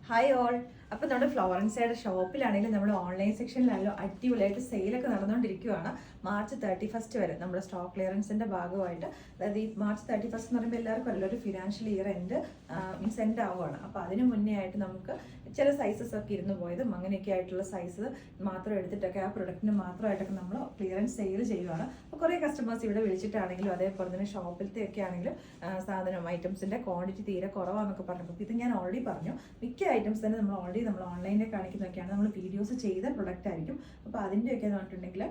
Hi all. അപ്പോൾ നമ്മുടെ ഫ്ലോറൻസയുടെ ഷോപ്പിലാണെങ്കിലും നമ്മുടെ ഓൺലൈൻ സെക്ഷനിലായാലും അടിപൊളിയായിട്ട് സെയിലൊക്കെ നടന്നുകൊണ്ടിരിക്കുകയാണ്. മാർച്ച് 31 വരെ നമ്മുടെ സ്റ്റോക്ക് ക്ലിയറൻസിന്റെ ഭാഗമായിട്ട്, അതായത് ഈ മാർച്ച് 31 എന്ന് പറയുമ്പോൾ എല്ലാവർക്കും അറിയില്ല, ഒരു ഫിനാൻഷ്യൽ ഇയർ മീൻസ് എൻഡ് ആവുകയാണ്. അപ്പോൾ അതിന് മുന്നേ ആയിട്ട് നമുക്ക് ചില സൈസസ് ഒക്കെ ഇരുന്ന് പോയതും അങ്ങനെയൊക്കെ ആയിട്ടുള്ള സൈസ് മാത്രം എടുത്തിട്ടൊക്കെ ആ പ്രൊഡക്റ്റിന് മാത്രമായിട്ടൊക്കെ നമ്മൾ ക്ലിയറൻസ് സെയിൽ ചെയ്യുകയാണ്. അപ്പോൾ കുറേ കസ്റ്റമേഴ്സ് ഇവിടെ വിളിച്ചിട്ടാണെങ്കിലും അതേപോലെ തന്നെ ഷോപ്പിലത്തെ ഒക്കെ ആണെങ്കിലും സാധനം ഐറ്റംസിന്റെ ക്വാണ്ടിറ്റി തീരെ കുറവാന്നൊക്കെ പറഞ്ഞപ്പോൾ ഇത് ഞാൻ ഓൾറെഡി പറഞ്ഞു. മിക്ക ഐറ്റംസ് തന്നെ നമ്മൾ ഓൺലൈനിൽ കാണിക്കുന്നതൊക്കെയാണ്, നമ്മൾ വീഡിയോസ് ചെയ്ത പ്രൊഡക്റ്റ് ആയിരിക്കും. അപ്പോൾ അതിൻ്റെയൊക്കെ എന്ന് പറഞ്ഞിട്ടുണ്ടെങ്കിൽ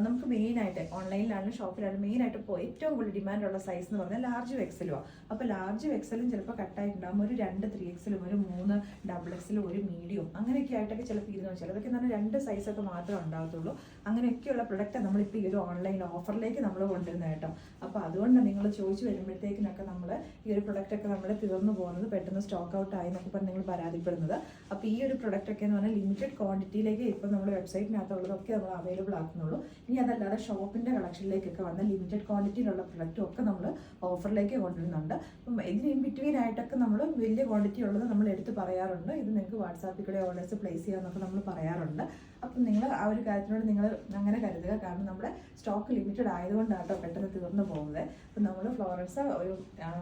നമുക്ക് മെയിനായിട്ട് ഓൺലൈനിലാണെങ്കിലും ഷോപ്പിലാണെങ്കിലും മെയിനായിട്ട് ഇപ്പോൾ ഏറ്റവും കൂടുതൽ ഡിമാൻഡുള്ള സൈസ് എന്ന് പറഞ്ഞാൽ ലാർജ് എക്സലുമാണ്. അപ്പോൾ ലാർജ് എക്സലും ചിലപ്പോൾ കട്ടായിട്ടുണ്ടാകും, ഒരു 2 3XL, ഒരു 3 XXL, ഒരു മീഡിയം അങ്ങനെയൊക്കെ ആയിട്ടൊക്കെ ചിലപ്പോൾ ഇരുന്നു. ചിലതൊക്കെ എന്ന് പറഞ്ഞാൽ 2 സൈസൊക്കെ മാത്രമേ ഉണ്ടാകത്തുള്ളൂ. അങ്ങനെയൊക്കെയുള്ള പ്രൊഡക്റ്റ് നമ്മളിപ്പോൾ ഈ ഒരു ഓൺലൈൻ ഓഫറിലേക്ക് നമ്മൾ കൊണ്ടുവരുന്നത് കേട്ടോ. അപ്പോൾ അതുകൊണ്ട് നിങ്ങൾ ചോദിച്ചു വരുമ്പോഴത്തേക്കിനൊക്കെ നമ്മൾ ഈ ഒരു പ്രൊഡക്റ്റൊക്കെ നമ്മൾ തീർന്നു പോകുന്നത്, പെട്ടെന്ന് സ്റ്റോക്ക് ഔട്ട് ആയി എന്നൊക്കെ പറഞ്ഞ് നിങ്ങൾ പരാതിപ്പെടുന്നത്. അപ്പോൾ ഈ ഒരു പ്രൊഡക്റ്റ് ഒക്കെ എന്ന് പറഞ്ഞാൽ ലിമിറ്റഡ് ക്വാണ്ടിറ്റിയിലേക്ക് ഇപ്പോൾ നമ്മുടെ വെബ്സൈറ്റിനകത്തുള്ളതൊക്കെ നമ്മൾ അവൈലബിൾ ആക്കുന്നുള്ളൂ. ഇനി അതല്ലാതെ ഷോപ്പിൻ്റെ കളക്ഷനിലേക്കൊക്കെ വന്ന ലിമിറ്റഡ് ക്വാണ്ടിറ്റിയിലുള്ള പ്രൊഡക്റ്റും ഒക്കെ നമ്മൾ ഓഫറിലേക്ക് കൊണ്ടുവരുന്നുണ്ട്. അപ്പം ഇതിന് ഇൻ ബിറ്റ്വീൻ ആയിട്ടൊക്കെ നമ്മൾ വലിയ ക്വാണ്ടിറ്റി ഉള്ളത് നമ്മൾ എടുത്ത് പറയാറുണ്ട്. ഇത് നിങ്ങൾക്ക് വാട്സാപ്പിൽ കൂടെ ഓർഡേഴ്സ് പ്ലേസ് ചെയ്യാമെന്നൊക്കെ നമ്മൾ പറയാറുണ്ട്. അപ്പം നിങ്ങൾ ആ ഒരു കാര്യത്തിനോട് നിങ്ങൾ അങ്ങനെ കരുതുക, കാരണം നമ്മുടെ സ്റ്റോക്ക് ലിമിറ്റഡ് ആയതുകൊണ്ടാട്ടോ പെട്ടെന്ന് തീർന്നു പോകുന്നത്. അപ്പം നമ്മൾ ഫ്ലോറൻസ് ഒരു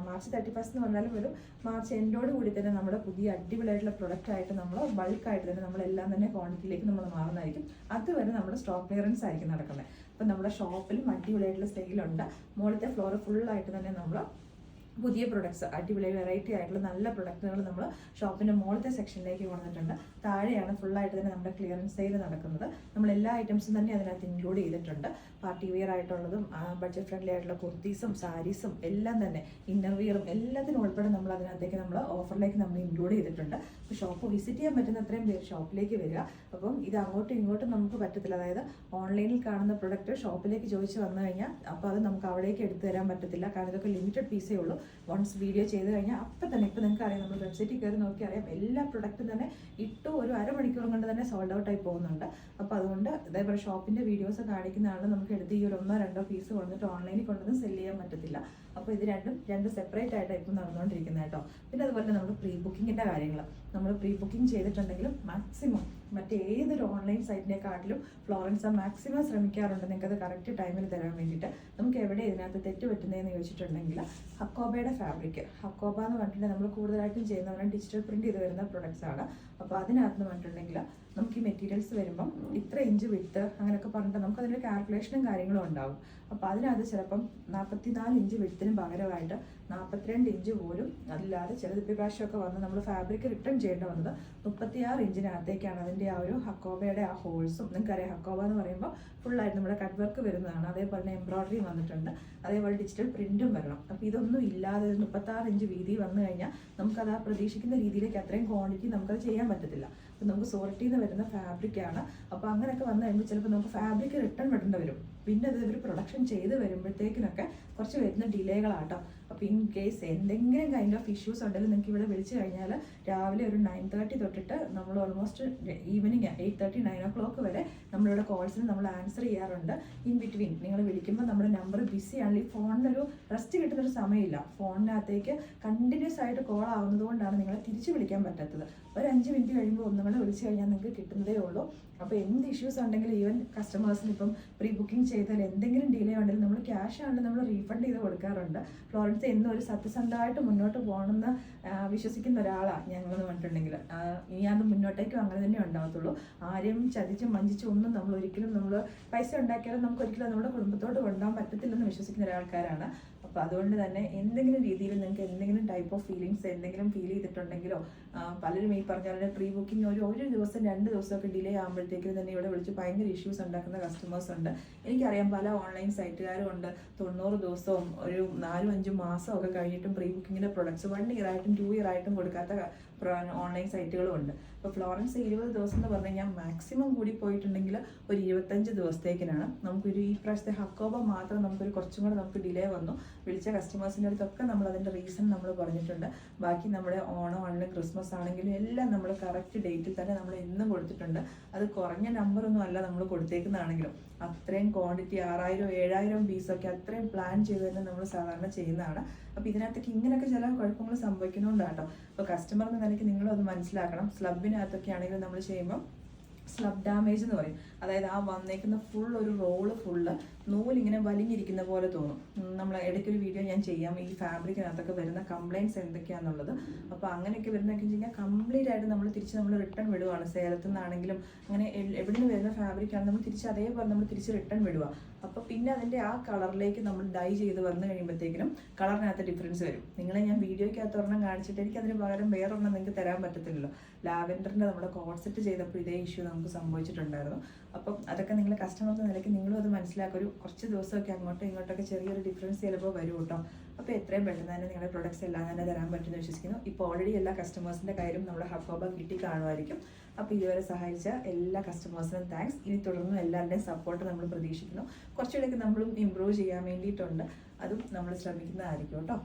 മാർച്ച് 31 എന്ന് പറഞ്ഞാലും ഒരു മാർച്ച് എൻഡോട് കൂടി തന്നെ നമ്മുടെ പുതിയ അടിപൊളിയായിട്ടുള്ള പ്രൊഡക്റ്റ് ആയിട്ട് നമ്മൾ ബൾക്കായിട്ട് തന്നെ നമ്മളെല്ലാം തന്നെ ക്വാണ്ടിറ്റിയിലേക്ക് നമ്മൾ മാറുന്നതായിരിക്കും. അതുവരെ നമ്മുടെ സ്റ്റോക്ക് ക്ലിയറൻസ് ആയിരിക്കും നടക്കുന്നത്. അപ്പം നമ്മുടെ ഷോപ്പിലും അടിപൊളിയായിട്ടുള്ള സെയിലുണ്ട്. മുകളിലത്തെ ഫ്ലോർ ഫുള്ളായിട്ട് തന്നെ നമ്മൾ പുതിയ പ്രൊഡക്ട്സ്, അടിപൊളി വെറൈറ്റി ആയിട്ടുള്ള നല്ല പ്രൊഡക്റ്റുകൾ നമ്മൾ ഷോപ്പിൻ്റെ മുകളിലത്തെ സെക്ഷനിലേക്ക് കൊണ്ടുവന്നിട്ടുണ്ട്. താഴെയാണ് ഫുള്ളായിട്ട് തന്നെ നമ്മുടെ ക്ലിയറൻസ് സെയിൽ നടക്കുന്നത്. നമ്മൾ എല്ലാ ഐറ്റംസും തന്നെ അതിനകത്ത് ഇൻക്ലൂഡ് ചെയ്തിട്ടുണ്ട്. പാർട്ടി വെയർ ആയിട്ടുള്ളതും ബഡ്ജറ്റ് ഫ്രണ്ട്ലി ആയിട്ടുള്ള കുർത്തീസും സാരീസും എല്ലാം തന്നെ ഇന്നർ വിയറും എല്ലാത്തിനും ഉൾപ്പെടെ നമ്മൾ അതിനകത്തേക്ക് നമ്മൾ ഓഫറിലേക്ക് നമ്മൾ ഇൻക്ലൂഡ് ചെയ്തിട്ടുണ്ട്. അപ്പോൾ ഷോപ്പ് വിസിറ്റ് ചെയ്യാൻ പറ്റുന്ന അത്രയും പേര് ഷോപ്പിലേക്ക് വരിക. അപ്പം ഇത് അങ്ങോട്ടും ഇങ്ങോട്ടും നമുക്ക് പറ്റത്തില്ല. അതായത് ഓൺലൈനിൽ കാണുന്ന പ്രൊഡക്റ്റ് ഷോപ്പിലേക്ക് ചോദിച്ച് വന്നു കഴിഞ്ഞാൽ അപ്പോൾ അത് നമുക്ക് അവിടേക്ക് എടുത്തു തരാൻ പറ്റത്തില്ല, കാരണം ഇതൊക്കെ ലിമിറ്റഡ് പീസേ ഉള്ളൂ. വൺസ് വീഡിയോ ചെയ്ത് കഴിഞ്ഞാൽ അപ്പം തന്നെ, ഇപ്പോൾ നിങ്ങൾക്ക് അറിയാം, നമ്മൾ വെബ്സൈറ്റിൽ കയറി നോക്കി അറിയാം, എല്ലാ പ്രൊഡക്റ്റും തന്നെ ഇട്ടു ഒരു അരമണിക്കൂർ കൊണ്ട് തന്നെ സോൾഡ് ഔട്ട് ആയി പോകുന്നുണ്ട്. അപ്പോൾ അതുകൊണ്ട് ഇതേപോലെ ഷോപ്പിൻ്റെ വീഡിയോസ് കാണിക്കുന്നതാണ് നമുക്ക് എടുത്ത് ഈ ഒരു 1-2 പീസ് കൊണ്ടിട്ട് ഓൺലൈനിൽ കൊണ്ടുവന്ന് സെല് ചെയ്യാൻ പറ്റത്തില്ല. അപ്പോൾ ഇത് രണ്ട് സെപ്പറേറ്റ് ആയിട്ടാണ് ഇപ്പം നടന്നുകൊണ്ടിരിക്കുന്നത് കേട്ടോ. പിന്നെ അതുപോലെ നമ്മൾ പ്രീ ബുക്കിങ്ങിൻ്റെ കാര്യങ്ങൾ, നമ്മൾ പ്രീ ബുക്കിംഗ് ചെയ്തിട്ടുണ്ടെങ്കിലും മാക്സിമം മറ്റേതൊരു ഓൺലൈൻ സൈറ്റിനെക്കാട്ടിലും ഫ്ലോറൻസ് മാക്സിമം ശ്രമിക്കാറുണ്ട് നിങ്ങൾക്കത് കറക്റ്റ് ടൈമിൽ തരാൻ വേണ്ടിയിട്ട്. നമുക്ക് എവിടെ ഇതിനകത്ത് തെറ്റ് പറ്റുന്നതെന്ന് ചോദിച്ചിട്ടുണ്ടെങ്കിൽ ഹക്കോബയുടെ ഫാബ്രിക്, ഹക്കോബ എന്ന് പറഞ്ഞിട്ടുണ്ടെങ്കിൽ നമ്മൾ കൂടുതലായിട്ടും ചെയ്യുന്നവരെ ഡിജിറ്റൽ പ്രിന്റ് ചെയ്ത് വരുന്ന പ്രൊഡക്ട്സ് ആണ്. അപ്പോൾ അതിനകത്ത് പറഞ്ഞിട്ടുണ്ടെങ്കിൽ നമുക്ക് ഈ മെറ്റീരിയൽസ് വരുമ്പം ഇത്ര ഇഞ്ച് വിട്ട് അങ്ങനെയൊക്കെ പറഞ്ഞിട്ട് നമുക്ക് അതിൻ്റെ കാൽക്കുലേഷനും കാര്യങ്ങളും ഉണ്ടാവും. അപ്പോൾ അതിനകത്ത് ചിലപ്പം 44 ഇഞ്ച് വിട്ടിന് പകരമായിട്ട് 42 ഇഞ്ച് പോലും അല്ലാതെ ചിലത് പ്രാവശ്യമൊക്കെ വന്ന് നമ്മൾ ഫാബ്രിക് റിട്ടേൺ ചെയ്യേണ്ടി വന്നത് 36 ഇഞ്ചിനകത്തേക്കാണ് അതിൻ്റെ ആ ഒരു ഹക്കോബയുടെ ആ ഹോൾസും. നിങ്ങൾക്കറിയാം ഹക്കോബ എന്ന് പറയുമ്പോൾ ഫുള്ളായിട്ട് നമ്മുടെ കട്ട് വർക്ക് വരുന്നതാണ്. അതേപോലെ തന്നെ എംബ്രോയിഡറി വന്നിട്ടുണ്ട്, അതേപോലെ ഡിജിറ്റൽ പ്രിന്റും വരണം. അപ്പോൾ ഇതൊന്നും ഇല്ലാതെ 36 ഇഞ്ച് വീതി വന്നു കഴിഞ്ഞാൽ നമുക്കത് ആ പ്രതീക്ഷിക്കുന്ന രീതിയിലേക്ക് അത്രയും ക്വാണ്ടിറ്റി നമുക്കത് ചെയ്യാൻ പറ്റത്തില്ല. അപ്പോൾ നമുക്ക് സോർട്ടിൽ നിന്ന് വരുന്ന ഫാബ്രിക്കാണ്. അപ്പോൾ അങ്ങനെയൊക്കെ വന്നു കഴിയുമ്പോൾ ചിലപ്പോൾ നമുക്ക് ഫാബ്രിക് റിട്ടേൺ വിടേണ്ടി വരും. പിന്നെ അത് ഇവർ പ്രൊഡക്ഷൻ ചെയ്ത് വരുമ്പോഴത്തേക്കിനൊക്കെ കുറച്ച് വരുന്ന ഡിലേകളാട്ടോ. അപ്പോൾ ഇൻ കേസ് എന്തെങ്കിലും കൈൻഡ് ഓഫ് ഇഷ്യൂസ് ഉണ്ടെങ്കിൽ നിങ്ങൾക്ക് ഇവിടെ വിളിച്ചു കഴിഞ്ഞാൽ രാവിലെ ഒരു 9:30 തൊട്ടിട്ട് നമ്മൾ ഓൾമോസ്റ്റ് ഈവനിങ് 8:30 9 o'clock വരെ നമ്മളിവിടെ കോൾസിന് നമ്മൾ ആൻസർ ചെയ്യാറുണ്ട്. ഇൻ ബിറ്റ്വീൻ നിങ്ങൾ വിളിക്കുമ്പോൾ നമ്മുടെ നമ്പർ ബിസി ആണെങ്കിൽ ഫോണിനൊരു റെസ്റ്റ് കിട്ടുന്നൊരു സമയമില്ല. ഫോണിനകത്തേക്ക് കണ്ടിന്യൂസ് ആയിട്ട് കോൾ ആവുന്നത് കൊണ്ടാണ് നിങ്ങളെ തിരിച്ച് വിളിക്കാൻ പറ്റാത്തത്. ഒരു 5 മിനിറ്റ് കഴിയുമ്പോൾ ഒന്നും കൂടെ വിളിച്ചു കഴിഞ്ഞാൽ നിങ്ങൾക്ക് കിട്ടുന്നതേ ഉള്ളൂ. അപ്പോൾ എന്ത് ഇഷ്യൂസ് ഉണ്ടെങ്കിലും ഈവൻ കസ്റ്റമേഴ്സിന് ഇപ്പം പ്രീ ബുക്കിംഗ് ചെയ്താൽ എന്തെങ്കിലും ഡിലേ ഉണ്ടെങ്കിൽ നമ്മൾ ക്യാഷ് ആണെങ്കിൽ നമ്മൾ റീഫണ്ട് ചെയ്ത് കൊടുക്കാറുണ്ട്. ഫ്ലോറൻസ് എന്നും ഒരു സത്യസന്ധമായിട്ട് മുന്നോട്ട് പോകണമെന്ന് വിശ്വസിക്കുന്ന ഒരാളാണ് ഞങ്ങളെന്ന് പറഞ്ഞിട്ടുണ്ടെങ്കിൽ ഇനി അത് മുന്നോട്ടേക്കും അങ്ങനെ തന്നെ ഉണ്ടാകത്തുള്ളൂ. ആരെയും ചതിച്ചും വഞ്ചിച്ചും ഒന്നും നമ്മൾ ഒരിക്കലും നമ്മൾ പൈസ ഉണ്ടാക്കിയാലും നമുക്ക് ഒരിക്കലും നമ്മുടെ കുടുംബത്തോട് കൊണ്ടുപോകാൻ പറ്റത്തില്ലെന്ന് വിശ്വസിക്കുന്ന ഒരാൾക്കാരാണ്. അപ്പോൾ അതുകൊണ്ട് തന്നെ എന്തെങ്കിലും രീതിയിൽ നിങ്ങൾക്ക് എന്തെങ്കിലും ടൈപ്പ് ഓഫ് ഫീലിങ്സ് എന്തെങ്കിലും ഫീൽ ചെയ്തിട്ടുണ്ടെങ്കിലോ, പലരും ഈ പറഞ്ഞ പോലെ പ്രീ ബുക്കിംഗ് ഒരു ദിവസം 2 ദിവസമൊക്കെ ഡിലേ ആകുമ്പോഴത്തേക്കും തന്നെ ഇവിടെ വിളിച്ച് ഭയങ്കര ഇഷ്യൂസ് ഉണ്ടാക്കുന്ന കസ്റ്റമേഴ്സ് ഉണ്ട്. എനിക്കറിയാം പല ഓൺലൈൻ സൈറ്റുകാരും ഉണ്ട് 90 ദിവസവും ഒരു 4-5 മാസമൊക്കെ കഴിഞ്ഞിട്ടും പ്രീ ബുക്കിങ്ങിൻ്റെ പ്രൊഡക്ട്സ് 1 ഇയർ ആയിട്ടും 2 ഇയർ ആയിട്ടും കൊടുക്കാത്ത ഓൺലൈൻ സൈറ്റുകളും ഉണ്ട്. അപ്പോൾ ഫ്ലോറൻസ് 20 ദിവസം എന്ന് പറഞ്ഞു കഴിഞ്ഞാൽ മാക്സിമം കൂടി പോയിട്ടുണ്ടെങ്കിൽ ഒരു 25 ദിവസത്തേക്കിനാണ്. നമുക്കൊരു ഈ പ്രാവശ്യത്തെ ഹക്കോബ മാത്രം നമുക്കൊരു കുറച്ചും കൂടെ നമുക്ക് ഡിലേ വന്നു. വിളിച്ച കസ്റ്റമേഴ്സിൻ്റെ അടുത്തൊക്കെ നമ്മൾ അതിൻ്റെ റീസൺ നമ്മൾ പറഞ്ഞിട്ടുണ്ട്. ബാക്കി നമ്മുടെ ഓണം ആണെങ്കിലും ക്രിസ്മസ് ആണെങ്കിലും എല്ലാം നമ്മൾ കറക്റ്റ് ഡേറ്റിൽ തന്നെ നമ്മൾ എന്നും കൊടുത്തിട്ടുണ്ട്. അത് കുറഞ്ഞ നമ്പറൊന്നും അല്ല നമ്മൾ കൊടുത്തേക്കുന്നതാണെങ്കിലും അത്രയും ക്വാണ്ടിറ്റി 6000-7000 പീസൊക്കെ അത്രയും പ്ലാൻ ചെയ്ത് തന്നെ നമ്മൾ സാധാരണ ചെയ്യുന്നതാണ്. അപ്പോൾ ഇതിനകത്തേക്ക് ഇങ്ങനെയൊക്കെ ചില കുഴപ്പങ്ങൾ സംഭവിക്കുന്നുണ്ടാട്ടോ. അപ്പോൾ കസ്റ്റമറിന് നിലയ്ക്ക് നിങ്ങളും അത് മനസ്സിലാക്കണം. സ്ലബിനകത്തൊക്കെ ആണെങ്കിലും നമ്മൾ ചെയ്യുമ്പോൾ സ്ലബ് ഡാമേജ് എന്ന് പറയും. അതായത് ആ വന്നേക്കുന്ന ഫുൾ ഒരു റോള് ഫുള്ള് നൂലിങ്ങനെ വലിഞ്ഞിരിക്കുന്ന പോലെ തോന്നും. നമ്മൾ ഇടയ്ക്കൊരു വീഡിയോ ഞാൻ ചെയ്യാം ഈ ഫാബ്രിക്കിനകത്തൊക്കെ വരുന്ന കംപ്ലയിൻറ്റ്സ് എന്തൊക്കെയാണെന്നുള്ളത്. അപ്പോൾ അങ്ങനെയൊക്കെ വരുന്നതൊക്കെ വെച്ച് കഴിഞ്ഞാൽ കംപ്ലീറ്റ് ആയിട്ട് നമ്മൾ റിട്ടേൺ വിടുവാണ്. സേലത്തു നിന്നാണെങ്കിലും അങ്ങനെ എവിടെ നിന്ന് വരുന്ന ഫാബ്രിക്കാണ് നമ്മൾ അതേപോലെ നമ്മൾ റിട്ടേൺ വിടുക. അപ്പോൾ പിന്നെ അതിൻ്റെ ആ കളറിലേക്ക് നമ്മൾ ഡൈ ചെയ്ത് വന്നു കഴിയുമ്പോഴത്തേക്കിനും കളറിനകത്ത് ഡിഫറൻസ് വരും. നിങ്ങളെ ഞാൻ വീഡിയോയ്ക്കകത്ത് ഒരെണ്ണം കാണിച്ചിട്ട് എനിക്ക് അതിന് പകരം വേറൊരെണ്ണം നിങ്ങൾക്ക് തരാൻ പറ്റത്തില്ലല്ലോ. ലാവെൻഡറിൻ്റെ നമ്മുടെ കോഡ് സെറ്റ് ചെയ്തപ്പോൾ ഇതേ ഇഷ്യൂ നമുക്ക് സംഭവിച്ചിട്ടുണ്ടായിരുന്നു. അപ്പം അതൊക്കെ നിങ്ങൾ കസ്റ്റമർ നിലയ്ക്ക് നിങ്ങളും അത് മനസ്സിലാക്കുക. ഒരു കുറച്ച് ദിവസമൊക്കെ അങ്ങോട്ടും ഇങ്ങോട്ടൊക്കെ ചെറിയൊരു ഡിഫറൻസ് ചിലപ്പോൾ വരും കേട്ടോ. അപ്പോൾ എത്രയും പെട്ടെന്ന് തന്നെ നിങ്ങളുടെ പ്രൊഡക്ട്സ് എല്ലാം തന്നെ തരാൻ പറ്റുമെന്ന് വിശ്വസിക്കുന്നു. ഇപ്പോൾ ഓൾറെഡി എല്ലാ കസ്റ്റമേഴ്സിൻ്റെ കാര്യം നമ്മുടെ ഹക്കോബ കിട്ടി കാണുമായിരിക്കും. അപ്പോൾ ഇതുവരെ സഹായിച്ച എല്ലാ കസ്റ്റമേഴ്സിനും താങ്ക്സ്. ഇനി തുടർന്നും എല്ലാവരുടെയും സപ്പോർട്ട് നമ്മൾ പ്രതീക്ഷിക്കുന്നു. കുറച്ചുകൂടെയൊക്കെ നമ്മളും ഇമ്പ്രൂവ് ചെയ്യാൻ വേണ്ടിയിട്ടുണ്ട്. അതും നമ്മൾ ശ്രമിക്കുന്നതായിരിക്കും കേട്ടോ.